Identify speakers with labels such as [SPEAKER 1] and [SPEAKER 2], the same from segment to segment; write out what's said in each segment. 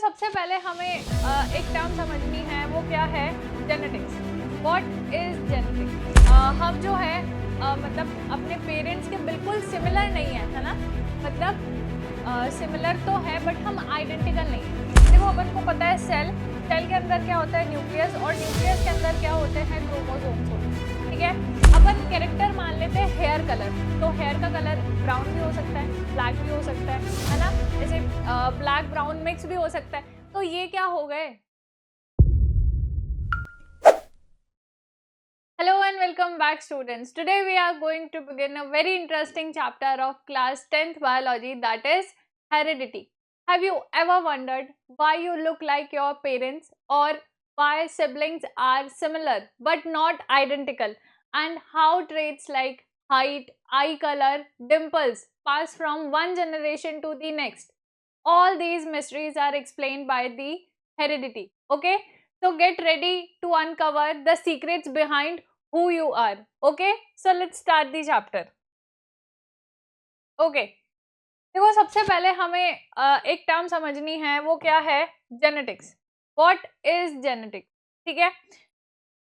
[SPEAKER 1] सबसे पहले हमें एक टर्म समझनी है, वो क्या है? जेनेटिक्स। What is genetics? हम जो है मतलब अपने पेरेंट्स के बिल्कुल सिमिलर नहीं है ना? मतलब सिमिलर तो है बट हम आइडेंटिकल नहीं है। देखो अपन को पता है सेल के अंदर क्या होता है? न्यूक्लियस, और न्यूक्लियस के अंदर क्या होते हैं? क्रोमोसोम्स होते हैं। ठीक है, अपन कैरेक्टर मान लेते हैं हेयर कलर, तो हेयर का कलर ब्राउन भी हो सकता है, ब्लैक भी हो सकता है ना? जैसे ब्लैक ब्राउन मिक्स भी हो सकता है। तो ये क्या हो गए? Hello and welcome back, students. Today we are going to begin a very interesting chapter of class 10th biology, that is heredity. Have you ever wondered why you look like your parents, or why siblings are similar but not identical, and how traits like height, eye color, dimples pass from one generation to the next? All these mysteries are explained by the heredity. Okay, so get ready to uncover the secrets behind who you are. Okay, so let's start the chapter. Okay, देखो सबसे पहले हमें एक term समझनी है, वो क्या है? जेनेटिक्स। What is genetics? ठीक है,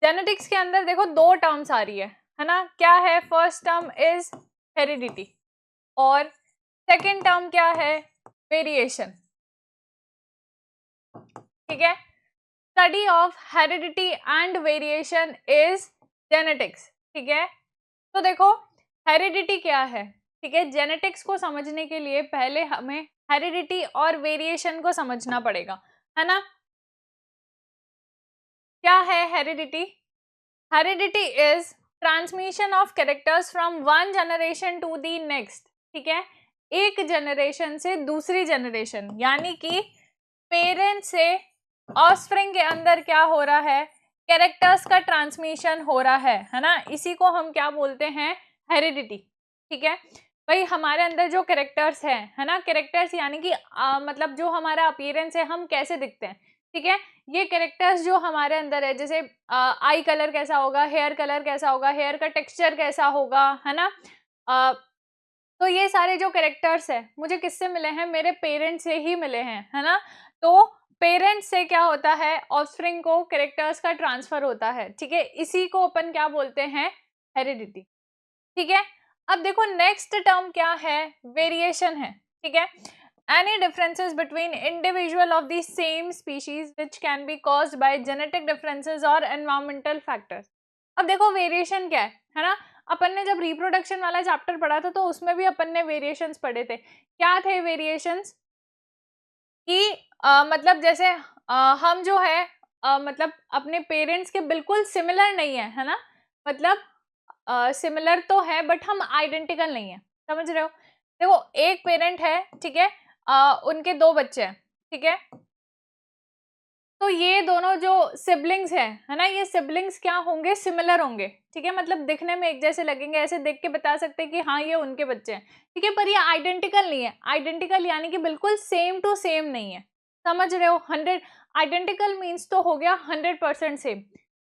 [SPEAKER 1] जेनेटिक्स के अंदर देखो दो टर्म्स आ रही है ना? क्या है? फर्स्ट टर्म इज हेरिडिटी, और सेकेंड टर्म क्या है? वेरिएशन। ठीक है, study of heredity and variation is genetics. ठीक है, तो देखो हेरिडिटी क्या है? ठीक है, जेनेटिक्स को समझने के लिए पहले हमें हेरिडिटी और वेरिएशन को समझना पड़ेगा, है ना? क्या है heredity? Heredity is transmission of characters from one generation to the next. ठीक है, एक जनरेशन से दूसरी जनरेशन, यानी कि पेरेंट से ऑफस्प्रिंग के अंदर क्या हो रहा है? कैरेक्टर्स का ट्रांसमिशन हो रहा है ना? इसी को हम क्या बोलते हैं? हेरिडिटी। ठीक है भाई, हमारे अंदर जो कैरेक्टर्स है ना? कैरेक्टर्स यानी कि मतलब जो हमारा अपीयरेंस है, हम कैसे दिखते हैं। ठीक है, ये कैरेक्टर्स जो हमारे अंदर है, जैसे आई कलर कैसा होगा, हेयर कलर कैसा होगा, हेयर का टेक्सचर कैसा होगा, है ना? तो ये सारे जो कैरेक्टर्स है मुझे किससे मिले हैं? मेरे पेरेंट्स से ही मिले हैं, है ना? तो पेरेंट्स से क्या होता है? ऑफस्प्रिंग को कैरेक्टर्स का ट्रांसफर होता है। ठीक है, इसी को अपन क्या बोलते हैं? हेरिडिटी। ठीक है, अब देखो नेक्स्ट टर्म क्या है? वेरिएशन है। ठीक है, any differences between individual of the same species which can be caused by genetic differences or environmental factors. अब देखो वेरिएशन क्या है ना? अपन ने जब रिप्रोडक्शन वाला चैप्टर पढ़ा था तो उसमें भी अपन ने वेरिएशंस पढ़े थे। क्या थे वेरिएशंस? कि मतलब जैसे हम जो है मतलब अपने पेरेंट्स के बिल्कुल सिमिलर नहीं है ना? मतलब सिमिलर तो है बट हम आइडेंटिकल नहीं है। समझ रहे हो? देखो एक पेरेंट है, ठीक है, उनके दो बच्चे हैं। ठीक है, तो ये दोनों जो सिबलिंग्स हैं, है ना, ये सिबलिंग्स क्या होंगे? सिमिलर होंगे। ठीक है, मतलब दिखने में एक जैसे लगेंगे, ऐसे देख के बता सकते हैं कि हाँ ये उनके बच्चे हैं। ठीक है, पर ये आइडेंटिकल नहीं है। आइडेंटिकल यानी कि बिल्कुल सेम टू सेम नहीं है। समझ रहे हो? 100 आइडेंटिकल मीन्स तो हो गया 100% सेम।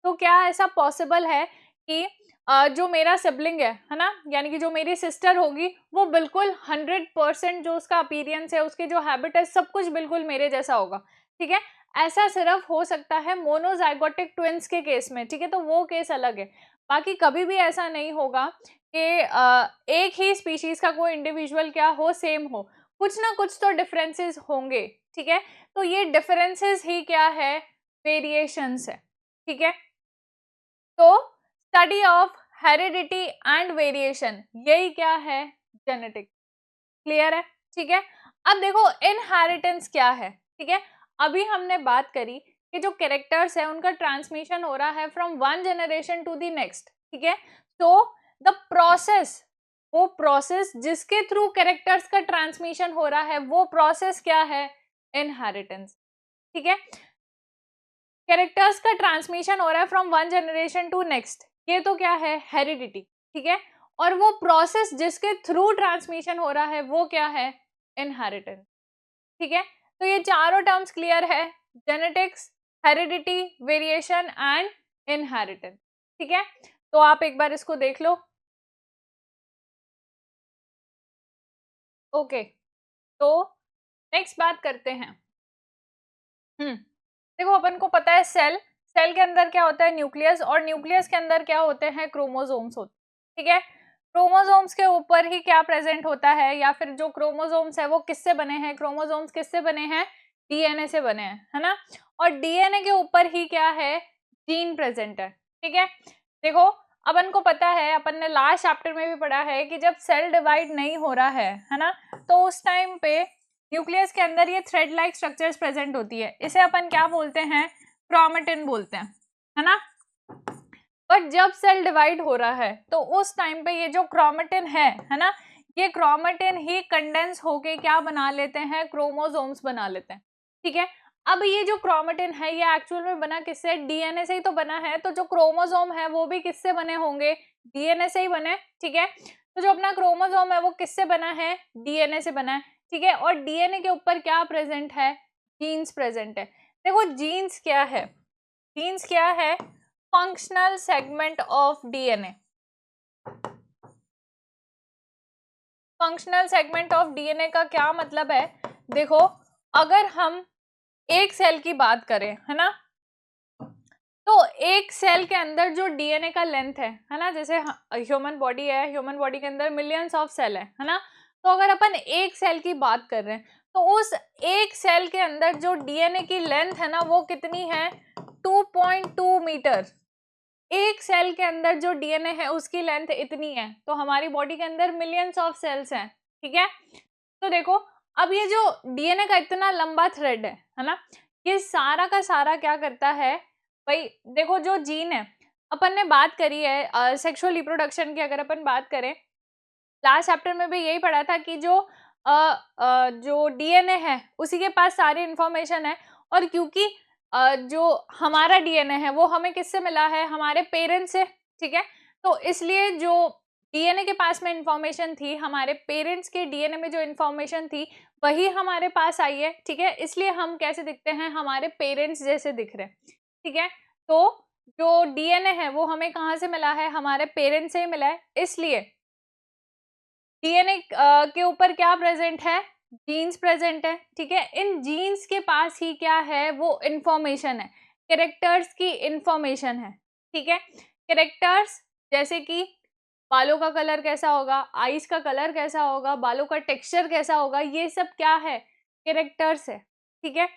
[SPEAKER 1] तो क्या ऐसा पॉसिबल है कि जो मेरा सिबलिंग है ना, यानी कि जो मेरी सिस्टर होगी, वो बिल्कुल 100% जो उसका अपीयरेंस है, उसके जो हैबिट है, सब कुछ बिल्कुल मेरे जैसा होगा। ठीक है, ऐसा सिर्फ हो सकता है मोनोजाइगोटिक ट्विंस के केस में। ठीक है, तो वो केस अलग है। बाकी कभी भी ऐसा नहीं होगा कि एक ही स्पीशीज का कोई इंडिविजुअल क्या हो? सेम हो। कुछ ना कुछ तो डिफरेंसेस होंगे। ठीक है, तो ये डिफरेंसेस ही क्या है? वेरिएशंस है। ठीक है, तो study of heredity and variation, यही क्या है? जेनेटिक। क्लियर है? ठीक है, अब देखो इनहेरिटेंस क्या है। ठीक है, अभी हमने बात करी कि जो कैरेक्टर्स है उनका ट्रांसमिशन हो रहा है from one generation to the next. ठीक है, तो द प्रोसेस, वो प्रोसेस जिसके थ्रू कैरेक्टर्स का ट्रांसमिशन हो रहा है, वो प्रोसेस क्या है? इनहेरिटेंस। ठीक है, कैरेक्टर्स का ट्रांसमिशन हो रहा है from one generation to next, ये तो क्या है? हेरिडिटी। ठीक है, और वो प्रोसेस जिसके थ्रू ट्रांसमिशन हो रहा है, वो क्या है? इनहेरिटेंस। ठीक है, तो ये चारों टर्म्स क्लियर है? Genetics, heredity, variation and inheritance. ठीक है, तो आप एक बार इसको देख लो। ओके, तो नेक्स्ट बात करते हैं। अपन को पता है सेल, सेल के अंदर क्या होता है, न्यूक्लियस, और न्यूक्लियस के अंदर क्या होते हैं, क्रोमोसोम्स होते हैं, ठीक है। क्रोमोसोम्स के ऊपर ही क्या प्रेजेंट होता है, या फिर जो क्रोमोसोम्स है वो किससे बने हैं, क्रोमोसोम्स किससे बने हैं, डीएनए से बने हैं, है ना। और डीएनए के ऊपर ही क्या है, जीन प्रेजेंट है, ठीक है। देखो अपन को पता है, अपन ने लास्ट चैप्टर में भी पढ़ा है कि जब सेल डिवाइड नहीं हो रहा है ना, तो उस टाइम पे न्यूक्लियस के अंदर ये थ्रेड लाइक स्ट्रक्चर्स प्रेजेंट होती है, इसे अपन क्या बोलते हैं, क्रोमेटिन बोलते हैं, है ना। बट जब सेल डिवाइड हो रहा है तो उस टाइम पे ये जो क्रोमेटिन है ना, ये क्रोमेटिन ही कंडेंस होके क्या बना लेते हैं, क्रोमोसोम्स बना लेते हैं, ठीक है। अब ये जो क्रोमेटिन है ये एक्चुअल में बना किससे, डीएनए से ही तो बना है, तो जो क्रोमोसोम है वो भी किससे बने होंगे, डीएनए से ही बने, ठीक है। तो जो अपना क्रोमोसोम है वो किससे बना है, डीएनए से बना है, ठीक है। और डीएनए के ऊपर क्या प्रेजेंट है, जीन्स प्रेजेंट है। देखो जीन्स क्या है, जीन्स क्या है, functional segment of DNA. Functional segment of DNA का क्या मतलब है, देखो अगर हम एक सेल की बात करें, है ना, तो एक सेल के अंदर जो डीएनए का लेंथ है ना, जैसे ह्यूमन बॉडी है, ह्यूमन बॉडी के अंदर मिलियंस ऑफ सेल है ना, तो अगर अपन एक सेल की बात कर रहे हैं तो उस एक सेल के अंदर जो डीएनए की लेंथ है ना वो कितनी है, 2.2 मीटर। एक सेल के अंदर जो डीएनए है उसकी लेंथ इतनी है, तो हमारी बॉडी के अंदर मिलियंस ऑफ सेल्स हैं, ठीक है। तो देखो अब ये जो डीएनए का इतना लंबा थ्रेड है ना, ये सारा का सारा क्या करता है भाई, देखो जो जीन है, अपन ने बात करी है सेक्सुअल रिप्रोडक्शन की, अगर अपन बात करें लास्ट चैप्टर में भी यही पढ़ा था कि जो डीएनए है उसी के पास सारी इंफॉर्मेशन है, और क्योंकि जो हमारा डीएनए है वो हमें किससे मिला है, हमारे पेरेंट्स से, ठीक है। तो इसलिए जो डीएनए के पास में इंफॉर्मेशन थी, हमारे पेरेंट्स के डीएनए में जो इंफॉर्मेशन थी वही हमारे पास आई है, ठीक है। इसलिए हम कैसे दिखते हैं, हमारे पेरेंट्स जैसे दिख रहे हैं, ठीक है। तो जो डीएनए है वो हमें कहाँ से मिला है, हमारे पेरेंट्स से ही मिला है, इसलिए डीएनए के ऊपर क्या प्रेजेंट है, जीन्स प्रेजेंट है, ठीक है। इन जीन्स के पास ही क्या है, वो इंफॉर्मेशन है, कैरेक्टर्स की इंफॉर्मेशन है, ठीक है। कैरेक्टर्स जैसे कि बालों का कलर कैसा होगा, आईज का कलर कैसा होगा, बालों का टेक्सचर कैसा होगा, ये सब क्या है, कैरेक्टर्स है, ठीक है।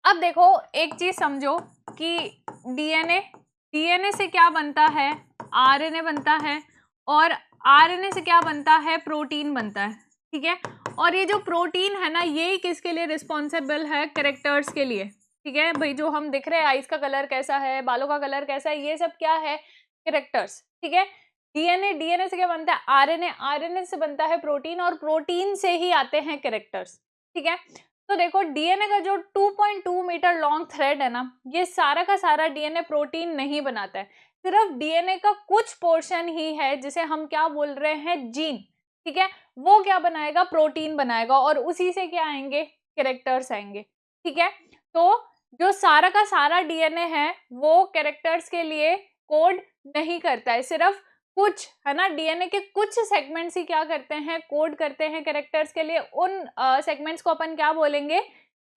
[SPEAKER 1] अब देखो एक चीज समझो कि डीएनए, डीएनए से क्या बनता है, आरएनए बनता है, और आरएनए से क्या बनता है, प्रोटीन बनता है, ठीक है। और ये जो प्रोटीन है ना, ये किसके लिए रिस्पॉन्सिबल है, कैरेक्टर्स के लिए, ठीक है। भाई जो हम दिख रहे हैं, आईज का कलर कैसा है, बालों का कलर कैसा है, ये सब क्या है, कैरेक्टर्स, ठीक है। डीएनए, डीएनए से क्या बनता है, आरएनए, आरएनए से बनता है प्रोटीन, और प्रोटीन से ही आते हैं कैरेक्टर्स, ठीक है। तो देखो डीएनए का जो 2.2 मीटर लॉन्ग थ्रेड है ना, ये सारा का सारा डीएनए प्रोटीन नहीं बनाता है, सिर्फ डीएनए का कुछ पोर्शन ही है जिसे हम क्या बोल रहे हैं, जीन, ठीक है। वो क्या बनाएगा, प्रोटीन बनाएगा, और उसी से क्या आएंगे, कैरेक्टर्स आएंगे, ठीक है। तो जो सारा का सारा डीएनए है वो कैरेक्टर्स के लिए कोड नहीं करता है, सिर्फ कुछ, है ना, डीएनए के कुछ सेगमेंट्स ही क्या करते हैं, कोड करते हैं कैरेक्टर्स के लिए, उन सेगमेंट्स को अपन क्या बोलेंगे,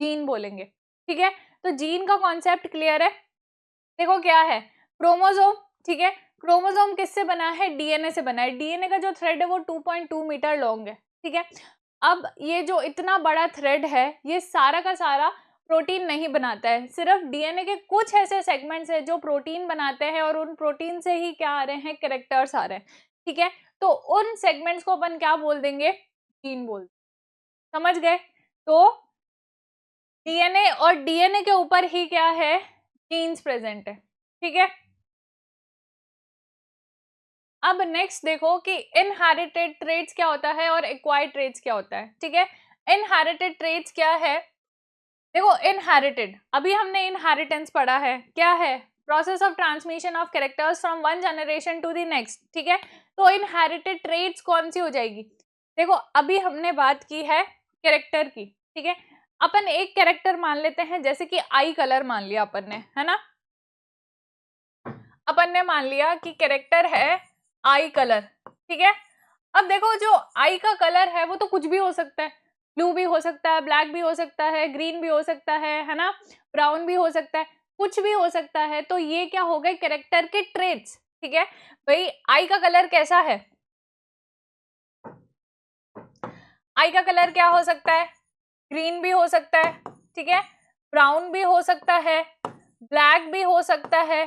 [SPEAKER 1] जीन बोलेंगे, ठीक है। तो जीन का कॉन्सेप्ट क्लियर है। देखो क्या है, क्रोमोसोम, ठीक है। क्रोमोसोम किससे बना है, डीएनए से बना है, डीएनए का जो थ्रेड है वो 2.2 मीटर लॉन्ग है, ठीक है। अब ये जो इतना बड़ा थ्रेड है ये सारा का सारा प्रोटीन नहीं बनाता है, सिर्फ डीएनए के कुछ ऐसे सेगमेंट्स है जो प्रोटीन बनाते हैं, और उन प्रोटीन से ही क्या आ रहे हैं, कैरेक्टर्स आ रहे हैं, ठीक है। तो उन सेगमेंट्स को अपन क्या बोल देंगे, जीन बोल, समझ गए। तो डीएनए, और डीएनए के ऊपर ही क्या है, जीन्स प्रेजेंट है, ठीक है। अब नेक्स्ट देखो कि इनहेरिटेड ट्रेट्स क्या होता है और एक्वायर्ड ट्रेट्स क्या होता है, ठीक है। इनहेरिटेड ट्रेट्स क्या है, देखो इनहेरिटेड, अभी हमने इनहेरिटेंस पढ़ा है, क्या है, process of transmission of characters from one generation to the next, ठीक है। तो इनहेरिटेड ट्रेट्स कौन सी हो जाएगी, देखो अभी हमने बात की है कैरेक्टर की, ठीक है। अपन एक कैरेक्टर मान लेते हैं, जैसे कि आई कलर मान लिया अपन ने, है ना, अपन ने मान लिया कि कैरेक्टर है आई कलर, ठीक है। अब देखो जो आई का कलर है वो तो कुछ भी हो सकता है, ब्लू भी हो सकता है, ब्लैक भी हो सकता है, ग्रीन भी हो सकता है ना, ब्राउन भी हो सकता है, कुछ भी हो सकता है। तो ये क्या हो गए, कैरेक्टर के ट्रेट्स। ठीक है भाई, आई का कलर कैसा है, आई का कलर क्या हो सकता है, ग्रीन भी हो सकता है, ठीक है, ब्राउन भी हो सकता है, ब्लैक भी हो सकता है,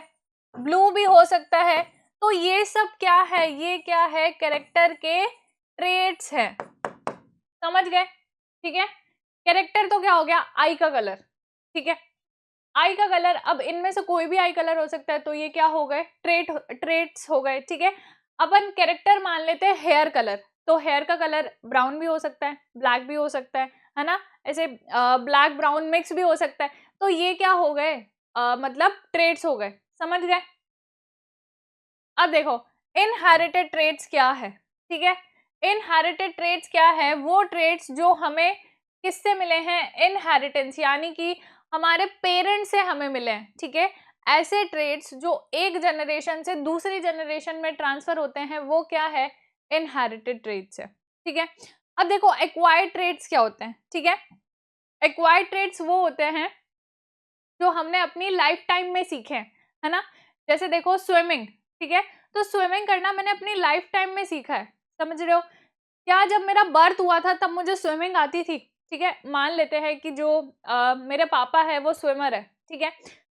[SPEAKER 1] ब्लू भी हो सकता है। तो ये सब क्या है, ये क्या है, कैरेक्टर के ट्रेट्स हैं। समझ गए? ठीक है, कैरेक्टर तो क्या हो गया, आई का कलर। ठीक है, आई का कलर, अब इनमें से कोई भी आई कलर हो सकता है, तो ये क्या हो गए, ट्रेट्स हो गए। ठीक है, अपन कैरेक्टर मान लेते हैं हेयर कलर, तो हेयर का कलर ब्राउन भी हो सकता है, ब्लैक भी हो सकता है ना, ऐसे ब्लैक ब्राउन मिक्स भी हो सकता है। तो ये क्या हो गए, मतलब ट्रेट्स हो गए। समझ गए? अब देखो, इनहेरिटेड ट्रेट्स क्या है। ठीक है, इनहेरिटेड ट्रेट्स क्या है, वो ट्रेट्स जो हमें किससे मिले हैं, इनहेरिटेंस, यानी कि हमारे पेरेंट्स से हमें मिले हैं। ठीक है, ऐसे ट्रेट्स जो एक जनरेशन से दूसरी जनरेशन में ट्रांसफर होते हैं, वो क्या है, इनहेरिटेड ट्रेट्स है। ठीक है, अब देखो एक्वायर्ड ट्रेट्स क्या होते हैं। ठीक है, एक्वायर्ड ट्रेट्स वो होते हैं जो हमने अपनी लाइफ टाइम में सीखे हैं, है ना। जैसे देखो स्विमिंग, ठीक है, तो स्विमिंग करना मैंने अपनी लाइफ टाइम में सीखा है। समझ रहे हो? क्या जब मेरा बर्थ हुआ था तब मुझे स्विमिंग आती थी? ठीक है, मान लेते हैं कि जो मेरे पापा है वो स्विमर है। ठीक है,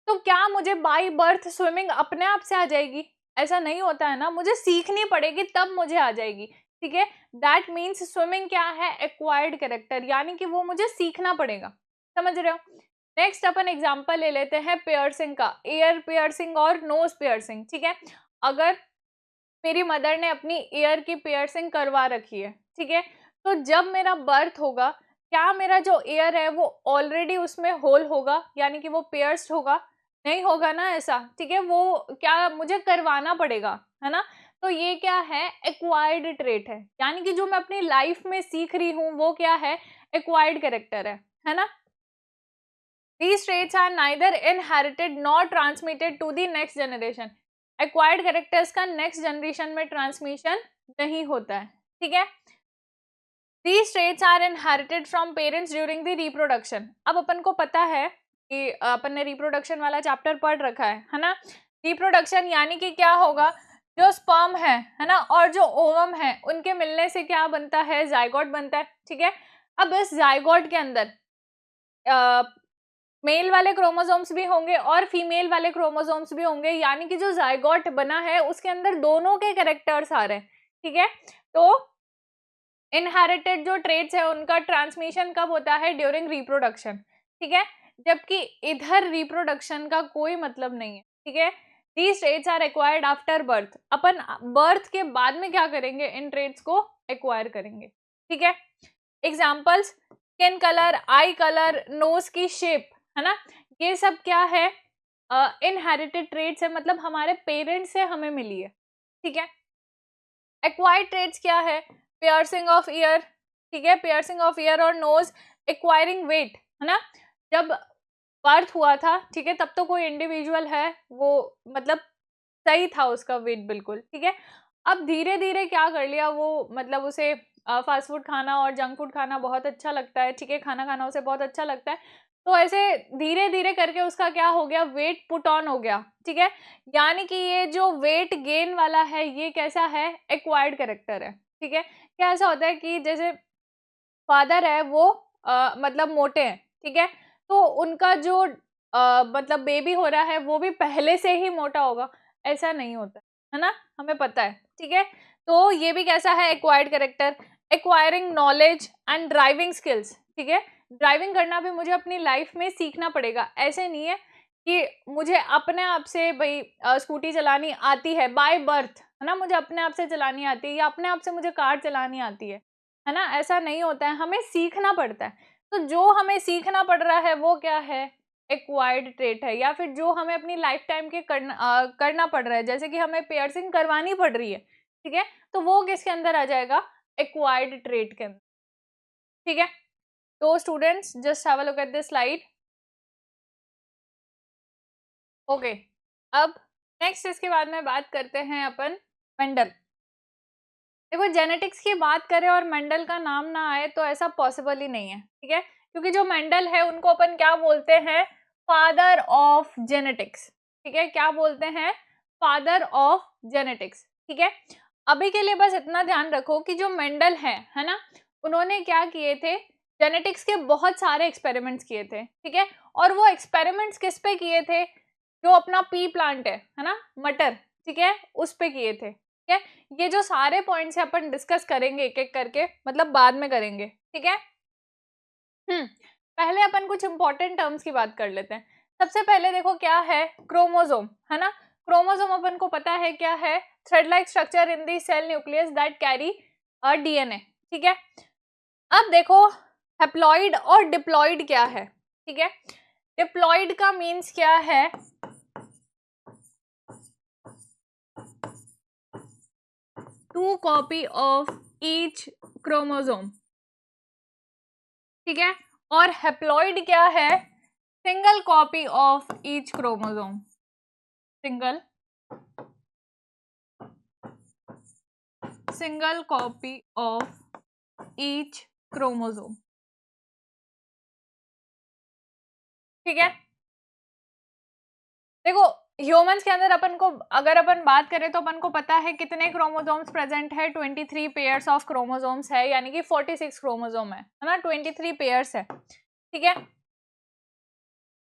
[SPEAKER 1] तो क्या मुझे बाय बर्थ स्विमिंग अपने आप से आ जाएगी? ऐसा नहीं होता है ना, मुझे सीखनी पड़ेगी तब मुझे आ जाएगी। ठीक है, दैट मीन्स स्विमिंग क्या है, एक्वायर्ड कैरेक्टर, यानी कि वो मुझे सीखना पड़ेगा। समझ रहे हो? नेक्स्ट अपन एग्जांपल ले लेते हैं पियर्सिंग का, ईयर पियर्सिंग और नोज पियर्सिंग। ठीक है, अगर मेरी मदर ने अपनी ईयर की पियर्सिंग करवा रखी है, ठीक है, तो जब मेरा बर्थ होगा, क्या मेरा जो ईयर है वो ऑलरेडी उसमें होल होगा, यानी कि वो पियर्स्ड होगा? नहीं होगा ना ऐसा। ठीक है, वो क्या मुझे करवाना पड़ेगा, है ना। तो ये क्या है, एक्वायर्ड ट्रेट है, यानी कि जो मैं अपनी लाइफ में सीख रही हूँ वो क्या है, एक्वायर्ड कैरेक्टर है ना। These traits are neither inherited nor transmitted to the next generation. Acquired characters का next generation में transmission नहीं होता है। ठीक है, These traits are inherited from parents during the reproduction. अब अपन को पता है कि अपन ने reproduction वाला चैप्टर पढ़ रखा है ना। Reproduction यानी कि क्या होगा, जो स्पर्म है ना, और जो ओवम है, उनके मिलने से क्या बनता है, जाइगोट बनता है। ठीक है, अब इस जाइगोट के अंदर मेल वाले क्रोमोसोम्स भी होंगे और फीमेल वाले क्रोमोसोम्स भी होंगे, यानी कि जो जाइगोट बना है उसके अंदर दोनों के कैरेक्टर्स आ रहे हैं। ठीक है, तो इनहेरिटेड जो ट्रेट्स है उनका ट्रांसमिशन कब होता है, ड्यूरिंग रिप्रोडक्शन। ठीक है, जबकि इधर रिप्रोडक्शन का कोई मतलब नहीं है। ठीक है, these traits are acquired after birth. अपन बर्थ के बाद में क्या करेंगे, इन ट्रेट्स को एक्वायर करेंगे। ठीक है, examples, skin colour, eye colour, nose की शेप, है ना, ये सब क्या है, इनहेरिटेड ट्रेट्स है, मतलब हमारे पेरेंट्स से हमें मिली है। ठीक है, एक्वायर्ड ट्रेट्स क्या है, पियर्सिंग ऑफ ईयर, ठीक है, पियर्सिंग ऑफ ईयर और नोज, एक्वायरिंग वेट, है ना। जब बर्थ हुआ था, ठीक है, तब तो कोई इंडिविजुअल है वो मतलब सही था उसका वेट बिल्कुल। ठीक है, अब धीरे धीरे क्या कर लिया वो, मतलब उसे फास्ट फूड खाना और जंक फूड खाना बहुत अच्छा लगता है। ठीक है, खाना खाना उसे बहुत अच्छा लगता है, तो ऐसे धीरे धीरे करके उसका क्या हो गया, वेट पुट ऑन हो गया। ठीक है, यानी कि ये जो वेट गेन वाला है ये कैसा है, एक्वायर्ड कैरेक्टर है। ठीक है, क्या ऐसा होता है कि जैसे फादर है वो मतलब मोटे हैं, ठीक है, तो उनका जो मतलब बेबी हो रहा है वो भी पहले से ही मोटा होगा, ऐसा नहीं होता है ना, हमें पता है। ठीक है, तो ये भी कैसा है, acquired character. Acquiring knowledge and driving skills, ठीक है, ड्राइविंग करना भी मुझे अपनी लाइफ में सीखना पड़ेगा। ऐसे नहीं है कि मुझे अपने आप से भाई स्कूटी चलानी आती है बाय बर्थ, है ना, मुझे अपने आप से चलानी आती है, या अपने आप से मुझे कार चलानी आती है ना, ऐसा नहीं होता है, हमें सीखना पड़ता है। तो जो हमें सीखना पड़ रहा है वो क्या है, एक्वायर्ड ट्रेट है, या फिर जो हमें अपनी लाइफ टाइम के करना पड़ रहा है, जैसे कि हमें पियर्सिंग करवानी पड़ रही है। ठीक है, तो वो किसके अंदर आ जाएगा, एक्वायर्ड ट्रेट के अंदर। ठीक है, तो students just have a look at this slide. Okay, अब नेक्स्ट इसके बाद में बात करते हैं अपन मेंडल। देखो जेनेटिक्स की बात करें और मेंडल का नाम ना आए तो ऐसा पॉसिबल ही नहीं है, ठीक है, क्योंकि जो मेंडल है उनको अपन क्या बोलते हैं, फादर ऑफ जेनेटिक्स, ठीक है, क्या बोलते हैं, फादर ऑफ जेनेटिक्स, ठीक है। अभी के लिए बस इतना ध्यान रखो कि जो मेंडल है ना, उन्होंने क्या किए थे, जेनेटिक्स के बहुत सारे एक्सपेरिमेंट्स किए थे, ठीक है, और वो एक्सपेरिमेंट्स किस पे किए थे, जो अपना पी प्लांट है ना, मटर, ठीक है, उस पे किए थे, ठीक है। ये जो सारे पॉइंट्स है अपन डिस्कस करेंगे एक एक करके, मतलब बाद में करेंगे, ठीक है। पहले अपन कुछ इंपॉर्टेंट टर्म्स की बात कर लेते हैं। सबसे पहले देखो क्या है, क्रोमोसोम, है ना। क्रोमोसोम अपन को पता है क्या है, thread like structure in the cell nucleus that carry a DNA, ठीक है। अब देखो हैप्लॉइड और डिप्लॉइड क्या है, ठीक है। डिप्लॉइड का मीन्स क्या है, two copy of each chromosome, ठीक है। और हैप्लॉइड क्या है, single copy of each chromosome, single copy of each chromosome, ठीक है। देखो ह्यूमंस के अंदर अपन को अगर अपन बात करें तो अपन को पता है कितने क्रोमोसोम्स प्रेजेंट है, 23 पेयर्स ऑफ क्रोमोसोम्स है, यानी कि 46 क्रोमोसोम है ना, 23 पेयर्स है, ठीक है।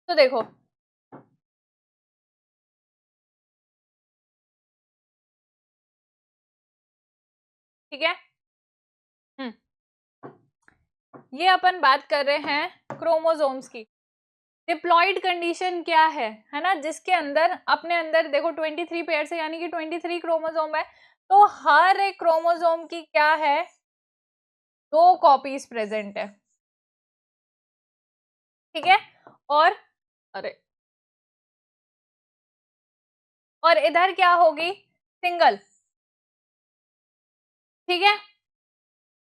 [SPEAKER 1] तो देखो ठीक है, ये अपन बात कर रहे हैं क्रोमोसोम्स की। डिप्लॉइड कंडीशन क्या है ना, जिसके अंदर अपने अंदर देखो 23 पेयर्स है, यानी कि 23 क्रोमोसोम है, तो हर एक क्रोमोसोम की क्या है, 2 कॉपीज प्रेजेंट है, ठीक है। और अरे और इधर क्या होगी, सिंगल, ठीक है।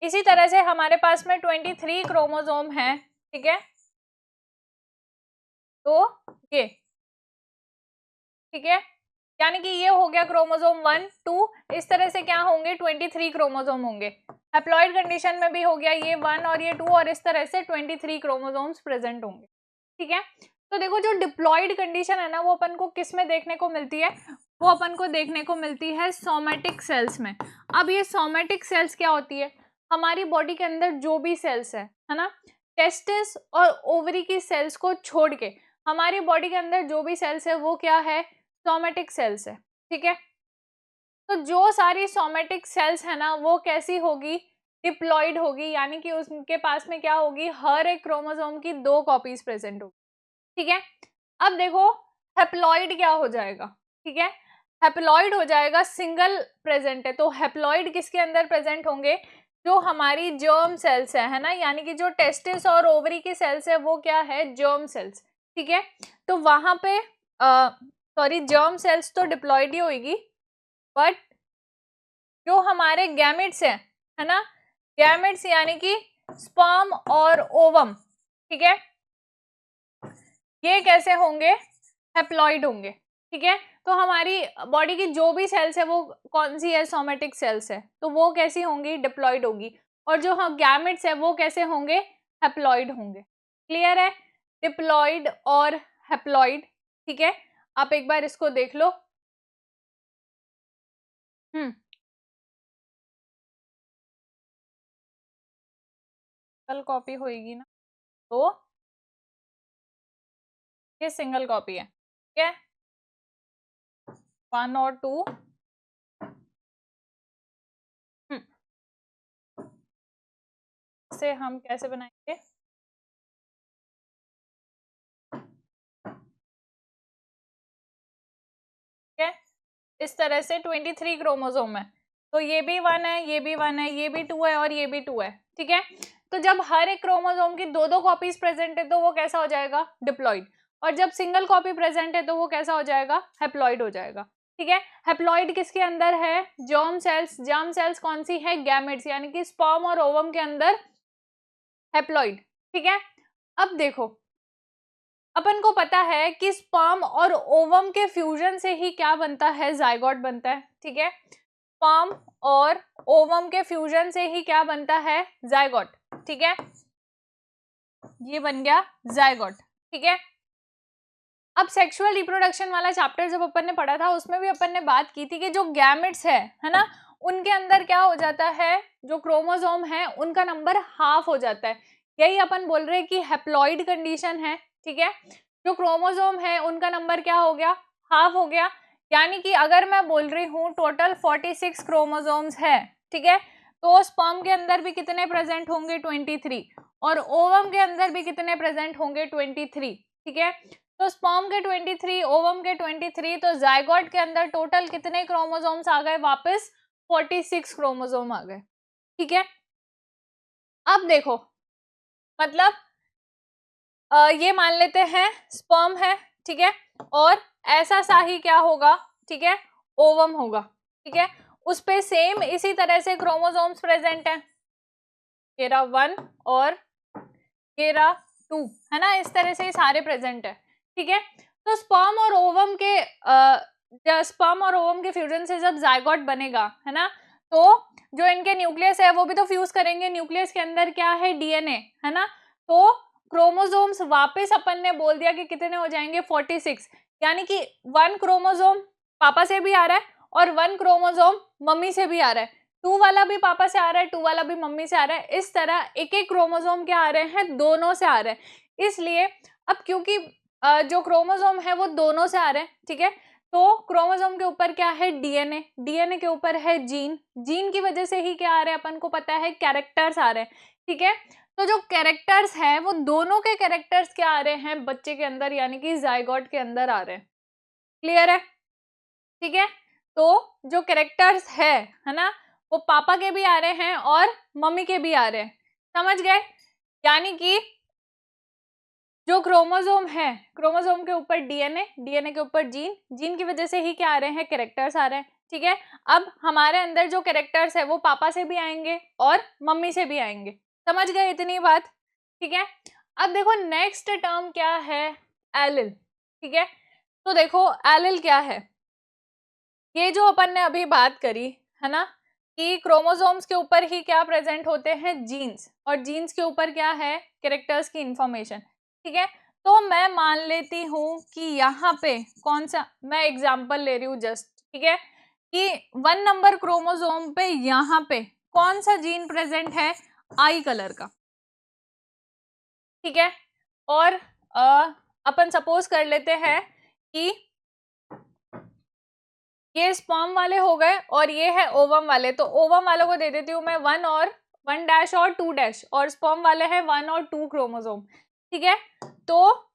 [SPEAKER 1] इसी तरह से हमारे पास में 23 क्रोमोसोम है, ठीक है, तो ये, ठीक है, यानी कि ये हो गया क्रोमोसोम 1 2, इस तरह से क्या होंगे, 23 क्रोमोसोम होंगे। हैप्लॉइड कंडीशन में भी हो गया ये 1 और ये 2, और इस तरह से 23 क्रोमोसोम्स प्रेजेंट होंगे, ठीक है। तो देखो जो डिप्लॉइड कंडीशन है ना, वो अपन को किस में देखने को मिलती है, वो अपन को देखने को मिलती है सोमैटिक सेल्स में। अब ये सोमैटिक सेल्स क्या होती है, हमारी बॉडी के अंदर जो भी सेल्स है ना, टेस्टिस और ओवरी की सेल्स को छोड़ के हमारी बॉडी के अंदर जो भी सेल्स है वो क्या है, सोमैटिक सेल्स है, ठीक है। तो जो सारी सोमैटिक सेल्स है ना, वो कैसी होगी, डिप्लॉइड होगी, यानी कि उसके पास में क्या होगी, हर एक क्रोमोसोम की 2 कॉपीज प्रेजेंट होगी, ठीक है। अब देखो हैप्लॉइड क्या हो जाएगा, ठीक है, हैप्लॉइड हो जाएगा, सिंगल प्रेजेंट है, तो हैप्लॉइड किसके अंदर प्रेजेंट होंगे, जो हमारी जर्म सेल्स है ना, यानी कि जो टेस्टिस और ओवरी की सेल्स है वो क्या है, जर्म सेल्स, ठीक है। तो वहां पे सॉरी जर्म सेल्स तो डिप्लॉइड ही होगी, बट जो हमारे गैमेट्स है ना, गैमेट्स यानी कि स्पर्म और ओवम, ठीक है, ये कैसे होंगे, हैप्लॉइड होंगे, ठीक है। तो हमारी बॉडी की जो भी सेल्स है वो कौन सी है, सोमैटिक सेल्स है, तो वो कैसी होंगी, डिप्लॉइड होगी, और जो हम गैमेट्स है वो कैसे होंगे, हैप्लॉइड होंगे। क्लियर है, डिप्लॉइड और हैप्लॉइड, ठीक है। आप एक बार इसको देख लो। सिंगल कॉपी होगी ना, तो ये सिंगल कॉपी है, ठीक है, 1 और 2। से हम कैसे बनाएंगे, ठीक है, इस तरह से 23 क्रोमोसोम है, तो ये भी 1 है, ये भी 1 है, ये भी 2 है और ये भी 2 है, ठीक है। तो जब हर एक क्रोमोसोम की 2 कॉपीज प्रेजेंट है तो वो कैसा हो जाएगा, डिप्लॉइड, और जब सिंगल कॉपी प्रेजेंट है तो वो कैसा हो जाएगा, हैप्लॉइड हो जाएगा, ठीक है। हैप्लॉइड किसके अंदर है, जर्म सेल्स कौन सी है, गैमेट्स, यानी कि स्पर्म और ओवम के अंदर हैप्लॉइड, ठीक है। अब देखो अपन को पता है कि स्पर्म और ओवम के फ्यूजन से ही क्या बनता है, जाइगोट बनता है, ठीक है। स्पर्म और ओवम के फ्यूजन से ही क्या बनता है, जाइगोट, ठीक है, ये बन गया जाइगोट, ठीक है। अब सेक्सुअल रिप्रोडक्शन वाला चैप्टर जब अपन ने पढ़ा था उसमें भी अपन ने बात की थी कि जो गैमेट्स है ना, उनके अंदर क्या हो जाता है, जो क्रोमोसोम है उनका नंबर हाफ हो जाता है। यही अपन बोल रहे हैं कि हैप्लॉइड कंडीशन है, ठीक है। जो क्रोमोसोम है उनका नंबर क्या हो गया, हाफ हो गया। यानी कि अगर मैं बोल रही हूँ टोटल 46 क्रोमोसोम्स है, ठीक है, तो स्पर्म के अंदर भी कितने प्रेजेंट होंगे, 23, और ओवम के अंदर भी कितने प्रेजेंट होंगे, 23, ठीक है। तो स्पर्म के 23, ओवम के 23, तो जाइगोट के अंदर टोटल कितने क्रोमोसोम्स आ गए, वापस 46 क्रोमोसोम आ गए, ठीक है। अब देखो, मतलब ये मान लेते हैं स्पर्म है, ठीक है, और ऐसा सा ही क्या होगा, ठीक है, ओवम होगा, ठीक है। उस पे सेम इसी तरह से क्रोमोसोम्स प्रेजेंट है, घेरा 1 और घेरा 2, है ना, इस तरह से सारे प्रेजेंट है, ठीक है। तो स्पर्म और ओवम के फ्यूजन से जब जाइगोट बनेगा, है ना, तो जो इनके न्यूक्लियस है वो भी तो फ्यूज करेंगे, न्यूक्लियस के अंदर क्या है, डीएनए, है ना। तो क्रोमोसोम्स वापस अपन ने बोल दिया कि कितने हो जाएंगे, 46, यानी कि 1 क्रोमोसोम पापा से भी आ रहा है और 1 क्रोमोसोम मम्मी से भी आ रहा है, 2 वाला भी पापा से आ रहा है, 2 वाला भी मम्मी से आ रहा है। इस तरह एक एक क्रोमोसोम क्या आ रहे हैं, दोनों से आ रहे हैं। इसलिए अब क्योंकि जो क्रोमोसोम है वो दोनों से आ रहे हैं, ठीक है, तो क्रोमोसोम के ऊपर क्या है, डीएनए, डीएनए के ऊपर है जीन, जीन की वजह से ही क्या आ रहे हैं, अपन को पता है कैरेक्टर्स आ रहे हैं, ठीक है। तो जो कैरेक्टर्स है वो दोनों के कैरेक्टर्स क्या आ रहे हैं, बच्चे के अंदर, यानी कि जाइगोट के अंदर आ रहे हैं। क्लियर है, ठीक है। तो जो कैरेक्टर्स है ना, वो पापा के भी आ रहे हैं और मम्मी के भी आ रहे हैं, समझ गए। यानी कि जो क्रोमोसोम है, क्रोमोसोम के ऊपर डीएनए, डीएनए के ऊपर जीन, जीन की वजह से ही क्या आ रहे हैं, कैरेक्टर्स आ रहे हैं, ठीक है। अब हमारे अंदर जो कैरेक्टर्स है वो पापा से भी आएंगे और मम्मी से भी आएंगे, समझ गए इतनी बात, ठीक है। अब देखो नेक्स्ट टर्म क्या है, एलिल, ठीक है। तो देखो एलिल क्या है, ये जो अपन ने अभी बात करी है ना, कि क्रोमोसोम्स के ऊपर ही क्या प्रेजेंट होते हैं, जीन्स, और जीन्स के ऊपर क्या है, कैरेक्टर्स की इंफॉर्मेशन, ठीक है। तो मैं मान लेती हूँ कि यहाँ पे कौन सा, मैं एग्जांपल ले रही हूँ जस्ट, ठीक है, कि 1 नंबर क्रोमोसोम पे यहाँ पे कौन सा जीन प्रेजेंट है, आई कलर का, ठीक है। और अपन सपोज कर लेते हैं कि ये स्पर्म वाले हो गए और ये है ओवम वाले, तो ओवम वालों को दे देती हूँ मैं 1 डैश और 2 डैश, और स्पर्म वाले हैं 1 और 2 क्रोमोसोम, ठीक है। तो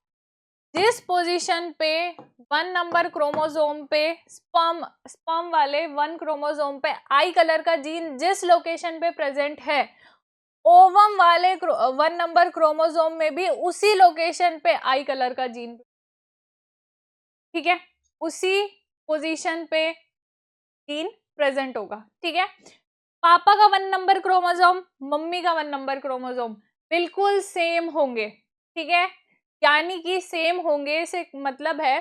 [SPEAKER 1] जिस पोजीशन पे 1 नंबर क्रोमोसोम पे स्पर्म वाले 1 क्रोमोसोम पे आई कलर का जीन जिस लोकेशन पे प्रेजेंट है, ओवम वाले 1 नंबर क्रोमोसोम में भी उसी लोकेशन पे आई कलर का जीन, ठीक है, उसी पोजीशन पे जीन प्रेजेंट होगा, ठीक है। पापा का 1 नंबर क्रोमोसोम, मम्मी का 1 नंबर क्रोमोसोम बिल्कुल सेम होंगे, ठीक है। यानी कि सेम होंगे से मतलब है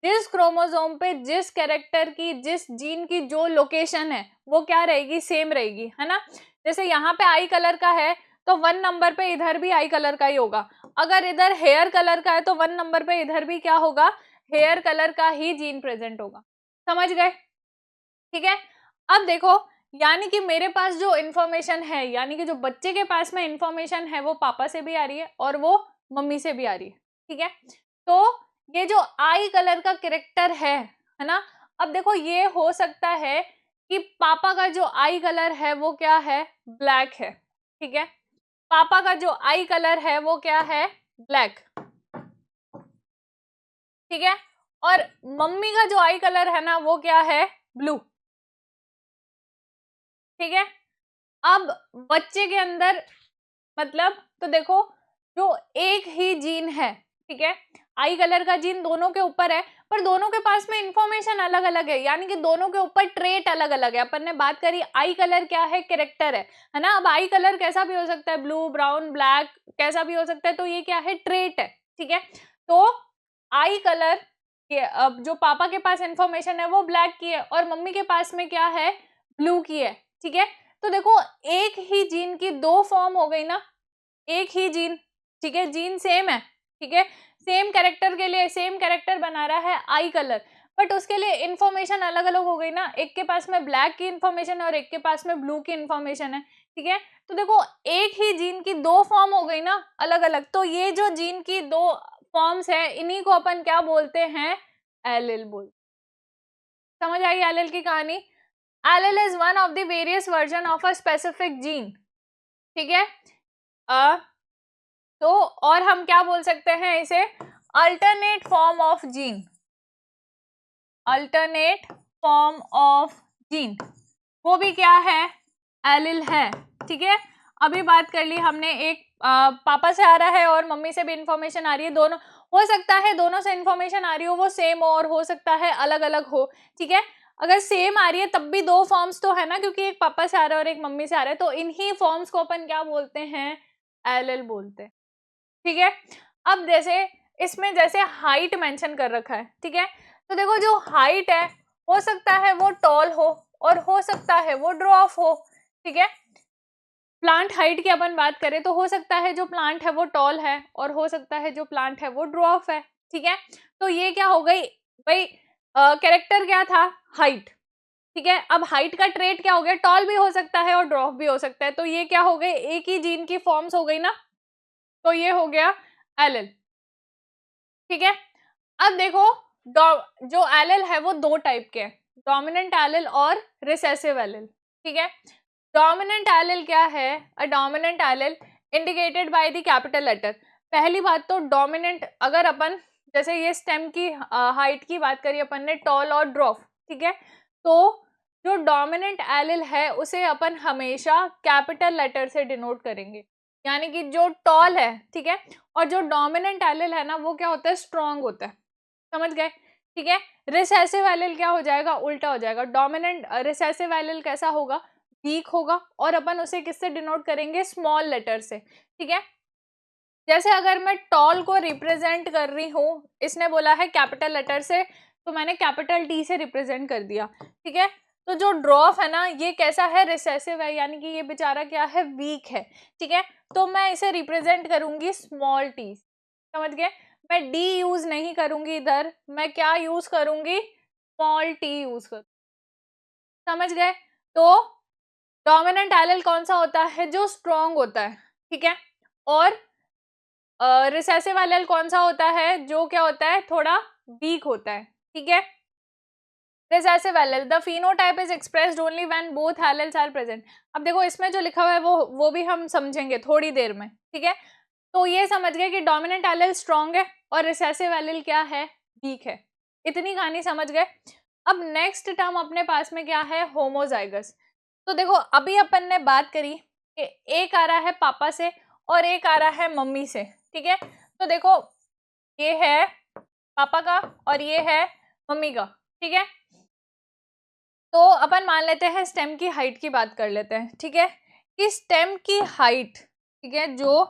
[SPEAKER 1] जिस क्रोमोसोम पे जिस कैरेक्टर की, जिस जीन की जो लोकेशन है वो क्या रहेगी, सेम रहेगी, है ना। जैसे यहाँ पे आई कलर का है तो 1 नंबर पे इधर भी आई कलर का ही होगा, अगर इधर हेयर कलर का है तो 1 नंबर पे इधर भी क्या होगा, हेयर कलर का ही जीन प्रेजेंट होगा, समझ गए, ठीक है। अब देखो, यानी कि मेरे पास जो इन्फॉर्मेशन है, यानी कि जो बच्चे के पास में इन्फॉर्मेशन है वो पापा से भी आ रही है और वो मम्मी से भी आ रही है, ठीक है। तो ये जो आई कलर का कैरेक्टर है ना, अब देखो ये हो सकता है कि पापा का जो आई कलर है वो क्या है, ब्लैक है, ठीक है। पापा का जो आई कलर है वो क्या है, ब्लैक, ठीक है। और मम्मी का जो आई कलर है ना वो क्या है, ब्लू, ठीक है। अब बच्चे के अंदर मतलब, तो देखो जो एक ही जीन है, ठीक है, आई कलर का जीन दोनों के ऊपर है, पर दोनों के पास में इंफॉर्मेशन अलग अलग है, यानी कि दोनों के ऊपर ट्रेट अलग अलग है। अपन ने बात करी आई कलर क्या है, कैरेक्टर है ना। अब आई कलर कैसा भी हो सकता है, ब्लू, ब्राउन, ब्लैक, कैसा भी हो सकता है, तो ये क्या है, ट्रेट है, ठीक है। तो आई कलर के अब जो पापा के पास इंफॉर्मेशन है वो ब्लैक की है और मम्मी के पास में क्या है, ब्लू की है, ठीक है। तो देखो एक ही जीन की दो फॉर्म हो गई ना, एक ही जीन, ठीक है, जीन सेम है, ठीक है, सेम कैरेक्टर के लिए सेम कैरेक्टर बना रहा है आई कलर, बट उसके लिए इंफॉर्मेशन अलग अलग हो गई ना, एक के पास में ब्लैक की इंफॉर्मेशन है और एक के पास में ब्लू की इंफॉर्मेशन है, ठीक है। तो देखो एक ही जीन की दो फॉर्म हो गई ना अलग अलग, तो ये जो जीन की दो फॉर्म्स है इन्हीं को अपन क्या बोलते हैं, एलिल बोलते। समझ आई एलिल की कहानी। Allele is one of the various version of a specific gene, ठीक है। तो और हम क्या बोल सकते हैं इसे, alternate form of gene, alternate form of gene, वो भी क्या है, एलिल है, ठीक है। अभी बात कर ली हमने, एक पापा से आ रहा है और मम्मी से भी इंफॉर्मेशन आ रही है, दोनों हो सकता है दोनों से इंफॉर्मेशन आ रही हो वो सेम और हो सकता है अलग अलग हो, ठीक है। अगर सेम आ रही है तब भी दो फॉर्म्स तो है ना, क्योंकि एक पापा से आ रहा है और एक मम्मी से आ रहा है, तो इन्हीं फॉर्म्स को अपन क्या बोलते हैं, एलिल बोलते हैं, ठीक है। अब जैसे इसमें जैसे हाइट मेंशन कर रखा है, ठीक है, तो देखो जो हाइट है हो सकता है वो टॉल हो सकता है वो ड्वार्फ हो, ठीक है। प्लांट हाइट की अपन बात करें तो हो सकता है जो प्लांट है वो टॉल है और हो सकता है जो प्लांट है वो ड्वार्फ है, ठीक है। तो ये क्या हो गई भाई, कैरेक्टर क्या था, हाइट, ठीक है। अब हाइट का ट्रेट क्या हो गया, टॉल भी हो सकता है और ड्वार्फ भी हो सकता है, तो ये क्या हो गई, एक ही जीन की फॉर्म्स हो गई ना, तो ये हो गया एलिल, ठीक है। अब देखो जो एलिल है वो दो टाइप के हैं, डोमिनेंट एलिल और रिसेसिव एलिल, ठीक है। डोमिनेंट एलिल क्या है, a dominant allele indicated by the capital letter. पहली बात तो डोमिनेंट, अगर अपन जैसे ये स्टेम की हाइट की बात करी अपन ने, टॉल और ड्वार्फ, ठीक है, तो जो डोमिनेंट एलिल है उसे अपन हमेशा कैपिटल लेटर से डिनोट करेंगे, यानी कि जो टॉल है, ठीक है, और जो डोमिनेंट एलिल है ना वो क्या होता है, स्ट्रॉन्ग होता है, समझ गए, ठीक है। रिसेसिव एलिल क्या हो जाएगा, उल्टा हो जाएगा, डोमिनेंट रिसेसिव एलिल कैसा होगा, वीक होगा, और अपन उसे किससे डिनोट करेंगे, स्मॉल लेटर से, ठीक है। जैसे अगर मैं टॉल को रिप्रेजेंट कर रही हूँ, इसने बोला है कैपिटल लेटर से, तो मैंने कैपिटल टी से रिप्रेजेंट कर दिया, ठीक है। तो जो ड्वार्फ है ना ये कैसा है, रिसेसिव है, यानी कि ये बेचारा क्या है, वीक है, ठीक है। तो मैं इसे रिप्रेजेंट करूंगी स्मॉल टी, समझ गए। मैं डी यूज नहीं करूंगी इधर, मैं क्या यूज करूंगी, स्मॉल टी यूज करूंगी, समझ गए। तो डोमिनेंट एलिल कौन सा होता है, जो स्ट्रॉन्ग होता है, ठीक है, और रिसेसिव एलिल कौन सा होता है, जो क्या होता है, थोड़ा वीक होता है, ठीक है। Recessive allele, the phenotype is expressed only when both alleles are present। अब देखो इसमें जो लिखा हुआ है वो भी हम समझेंगे थोड़ी देर में, ठीक है। तो ये समझ गए कि डोमिनेंट एलिल स्ट्रॉन्ग है और रिसेसिव एलिल क्या है, वीक है, इतनी कहानी समझ गए। अब नेक्स्ट टर्म अपने पास में क्या है, होमोजाइगस। तो देखो अभी अपन ने बात करी कि एक आ रहा है पापा से और एक आ रहा है मम्मी से, ठीक है। तो देखो ये है पापा का और ये है मम्मी का, ठीक है। तो अपन मान लेते हैं स्टेम की हाइट की बात कर लेते हैं, ठीक है, कि स्टेम की हाइट, ठीक है, जो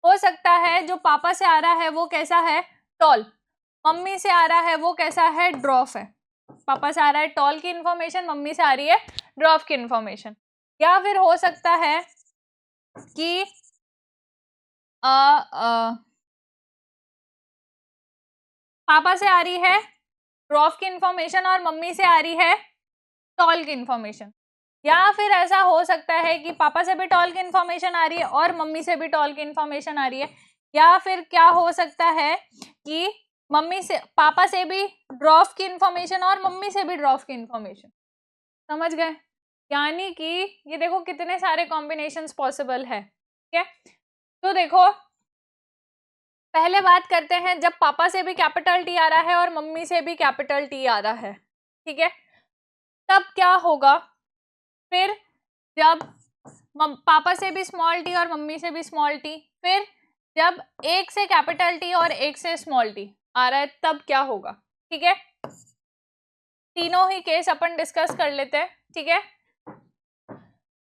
[SPEAKER 1] हो सकता है जो पापा से आ रहा है वो कैसा है, टॉल, मम्मी से आ रहा है वो कैसा है, ड्वार्फ है। पापा से आ रहा है टॉल की इंफॉर्मेशन, मम्मी से आ रही है ड्वार्फ की इंफॉर्मेशन। या फिर हो सकता है कि पापा से आ रही है ड्वार्फ की इंफॉर्मेशन और मम्मी से आ रही है टॉल की इंफॉर्मेशन। या फिर ऐसा हो सकता है कि पापा से भी टॉल की इंफॉर्मेशन आ रही है और मम्मी से भी टॉल की इंफॉर्मेशन आ रही है। या फिर क्या हो सकता है कि मम्मी से पापा से भी ड्वार्फ की इंफॉर्मेशन और मम्मी से भी ड्वार्फ की इंफॉर्मेशन, समझ गए। यानी कि ये देखो कितने सारे कॉम्बिनेशंस पॉसिबल है, ठीक है। तो देखो पहले बात करते हैं जब पापा से भी कैपिटल टी आ रहा है और मम्मी से भी कैपिटल टी आ रहा है, ठीक है, तब क्या होगा। फिर जब पापा से भी स्मॉल टी और मम्मी से भी स्मॉल टी, फिर जब एक से कैपिटल टी और एक से स्मॉल टी आ रहा है तब क्या होगा, ठीक है। तीनों ही केस अपन डिस्कस कर लेते हैं, ठीक है।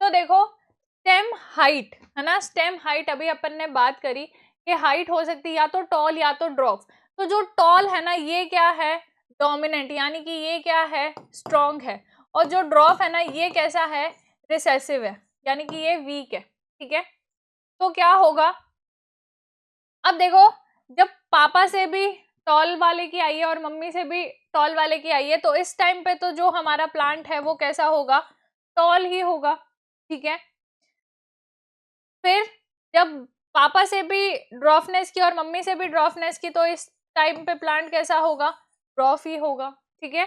[SPEAKER 1] तो देखो स्टेम हाइट है ना, स्टेम हाइट अभी अपन ने बात करी कि हाइट हो सकती है या तो टॉल या तो ड्वार्फ। तो जो टॉल है ना ये क्या है, डोमिनेंट, यानी कि ये क्या है, स्ट्रॉन्ग है, और जो ड्रॉफ है ना ये कैसा है, रिसेसिव है, यानी कि ये वीक है, ठीक है। तो क्या होगा, अब देखो जब पापा से भी टॉल वाले की आई है और मम्मी से भी टॉल वाले की आई है, तो इस टाइम पे तो जो हमारा प्लांट है वो कैसा होगा, टॉल ही होगा, ठीक है। फिर जब पापा से भी ड्रॉफनेस की और मम्मी से भी ड्रॉफनेस की, तो इस टाइम पे प्लांट कैसा होगा, ड्रॉफ ही होगा, ठीक है।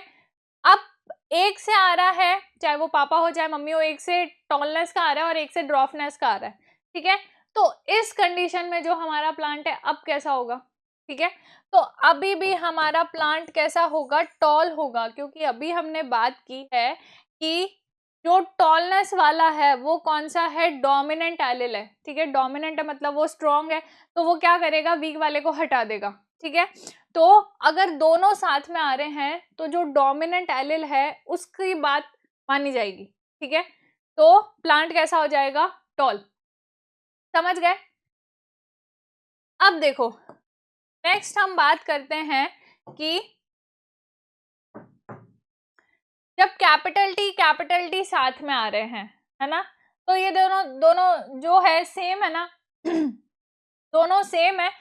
[SPEAKER 1] अब एक से आ रहा है, चाहे वो पापा हो चाहे मम्मी हो, एक से टॉलनेस का आ रहा है और एक से ड्रॉफनेस का आ रहा है, ठीक है। तो इस कंडीशन में जो हमारा प्लांट है अब कैसा होगा, ठीक है। तो अभी भी हमारा प्लांट कैसा होगा, टॉल होगा, क्योंकि अभी हमने बात की है कि जो टॉलनेस वाला है वो कौन सा है, डोमिनेंट एलिल है, ठीक है। डोमिनेंट है मतलब वो स्ट्रॉन्ग है, तो वो क्या करेगा, वीक वाले को हटा देगा, ठीक है। तो अगर दोनों साथ में आ रहे हैं तो जो डोमिनेंट एलिल है उसकी बात मानी जाएगी, ठीक है। तो प्लांट कैसा हो जाएगा, टॉल, समझ गए। अब देखो नेक्स्ट हम बात करते हैं कि जब कैपिटल टी साथ में आ रहे हैं, है ना, तो ये दोनों दोनों जो है सेम है ना दोनों सेम है।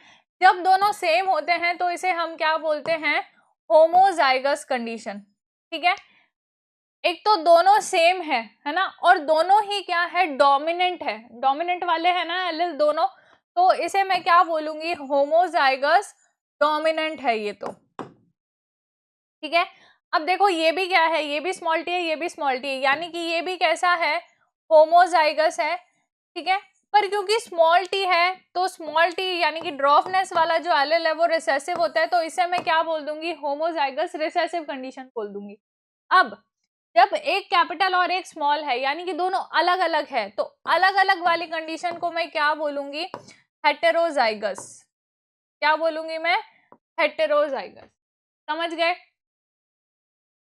[SPEAKER 1] जब दोनों सेम होते हैं तो इसे हम क्या बोलते हैं, होमोजाइगस कंडीशन, ठीक है। एक तो दोनों सेम है ना, और दोनों ही क्या है, डोमिनेंट है, डोमिनेंट वाले है ना एलिल दोनों, तो इसे मैं क्या बोलूंगी, होमोजाइगस डोमिनेंट है ये तो, ठीक है। अब देखो ये भी क्या है, ये भी स्मॉल टी है, ये भी स्मॉल टी है, यानी कि ये भी कैसा है, होमोजाइगस है, ठीक है। पर क्योंकि स्मॉल टी है तो स्मॉल टी यानी कि ड्रॉफनेस वाला जो एलिल है वो रिसेसिव होता है, तो इसे मैं क्या बोल दूंगी, होमोजाइगस रिसेसिव कंडीशन बोल दूंगी। अब जब एक कैपिटल और एक स्मॉल है यानी कि दोनों अलग अलग है, तो अलग अलग वाली कंडीशन को मैं क्या बोलूंगी, हेटेरोजाइगस, क्या बोलूंगी मैं, हेटेरोजाइगस, समझ गए,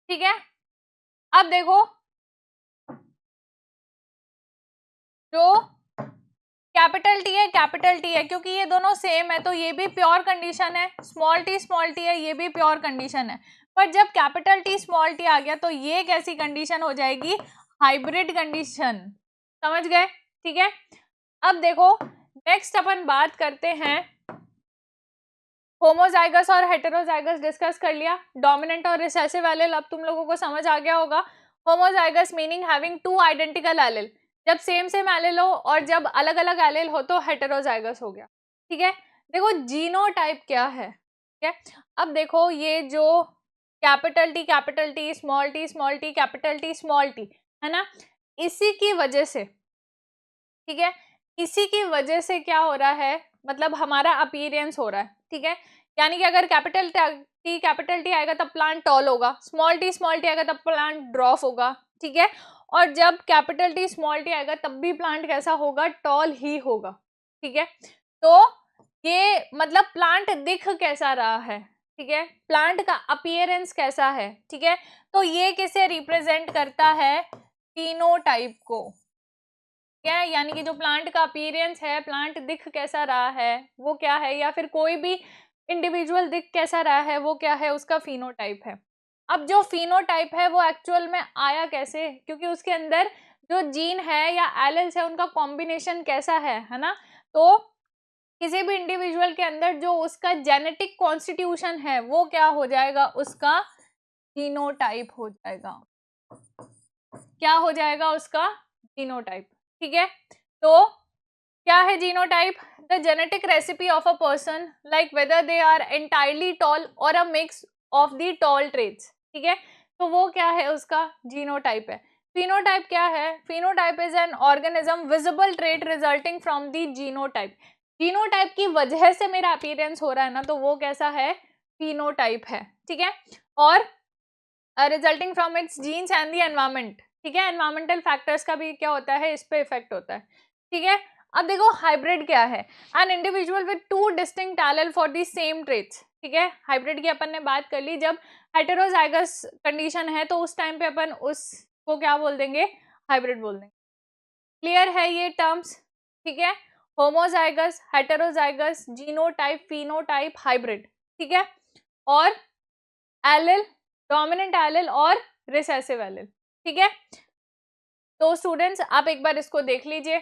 [SPEAKER 1] ठीक है। अब देखो जो कैपिटल टी है क्योंकि ये दोनों सेम है तो ये भी प्योर कंडीशन है, स्मॉल टी है ये भी प्योर कंडीशन है। पर जब कैपिटल टी स्मॉल टी आ गया तो ये कैसी कंडीशन हो जाएगी, हाइब्रिड कंडीशन, समझ गए, ठीक है। अब देखो नेक्स्ट अपन बात करते हैं, होमोजाइगस और हेटेरोजाइगस डिस्कस कर लिया, डोमिनेंट और रिसेसिव एलिल अब तुम लोगों को समझ आ गया होगा। Homozygous meaning having two identical allele, जब सेम एलिल हो, और जब अलग अलग एलिल हो तो हेटेरोजाइगस हो गया, ठीक है। देखो जीनोटाइप क्या है, ठीक है। अब देखो ये जो capital T small T capital T small T है ना, इसी की वजह से, ठीक है, इसी की वजह से क्या हो रहा है, मतलब हमारा अपीयरेंस हो रहा है, ठीक है। यानी कि अगर कैपिटल टी आएगा तब प्लांट टॉल होगा, स्मॉल टी आएगा तब प्लांट ड्रॉफ होगा, ठीक है। और जब कैपिटल टी स्मॉल टी आएगा तब भी प्लांट कैसा होगा, टॉल ही होगा, ठीक है। तो ये मतलब प्लांट दिख कैसा रहा है, ठीक है, प्लांट का अपीयरेंस कैसा है, ठीक है। तो ये किसे रिप्रेजेंट करता है, फिनोटाइप को, क्या है, यानी कि जो प्लांट का अपीयरेंस है, प्लांट दिख कैसा रहा है वो क्या है, या फिर कोई भी इंडिविजुअल दिख कैसा रहा है वो क्या है, उसका फिनोटाइप है। अब जो फिनोटाइप है वो एक्चुअल में आया कैसे, क्योंकि उसके अंदर जो जीन है या एलिल्स है उनका कॉम्बिनेशन कैसा है ना। तो किसी भी इंडिविजुअल के अंदर जो उसका जेनेटिक कॉन्स्टिट्यूशन है वो क्या हो जाएगा, उसका जीनोटाइप हो जाएगा, क्या हो जाएगा, उसका जीनोटाइप, ठीक है। तो क्या है genotype, the genetic recipe of a person like whether they are entirely tall और a mix of the tall traits, ठीक है। तो वो क्या है, उसका जीनोटाइप है। फिनोटाइप क्या है, phenotype is an organism visible trait resulting from the genotype, genotype की वजह से मेरा अपीयरेंस हो रहा है ना, तो वो कैसा है, फिनोटाइप है, ठीक है। और resulting from its genes and the environment, ठीक है, एनवायरमेंटल फैक्टर्स का भी क्या होता है, इस पे इफेक्ट होता है, ठीक है। अब देखो हाइब्रिड क्या है, an individual with two distinct allele for the same traits, ठीक है। हाइब्रिड की अपन ने बात कर ली, जब हेटेरोजाइगस कंडीशन है तो उस टाइम पे अपन उसको क्या बोल देंगे, हाइब्रिड बोल देंगे। क्लियर है ये टर्म्स, ठीक है, homozygous, heterozygous, genotype, phenotype, hybrid, ठीक है। और एलिल, डोमिनेंट एलिल और रिसेसिव एलिल, ठीक है, तो स्टूडेंट्स आप एक बार इसको देख लीजिए।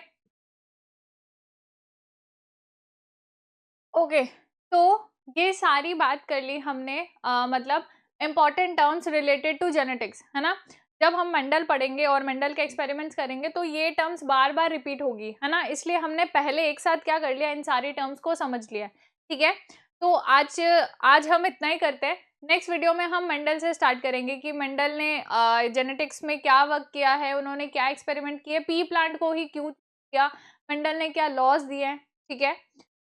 [SPEAKER 1] ओके, तो ये सारी बात कर ली हमने, मतलब important terms related to genetics, है ना। जब हम मेंडल पढ़ेंगे और मेंडल के एक्सपेरिमेंट्स करेंगे तो ये टर्म्स बार बार रिपीट होगी, है ना, इसलिए हमने पहले एक साथ क्या कर लिया, इन सारी टर्म्स को समझ लिया। ठीक है, तो आज आज हम इतना ही करते हैं। नेक्स्ट वीडियो में हम मेंडल से स्टार्ट करेंगे कि मेंडल ने जेनेटिक्स में क्या वर्क किया है, उन्होंने क्या एक्सपेरिमेंट किए, पी प्लांट को ही क्यों किया, मेंडल ने क्या लॉज दिए हैं। ठीक है,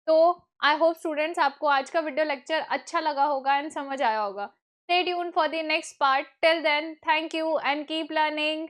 [SPEAKER 1] तो आई होप स्टूडेंट्स आपको आज का वीडियो लेक्चर अच्छा लगा होगा एंड समझ आया होगा। Stay tuned for the next part. Till then, thank you and keep learning.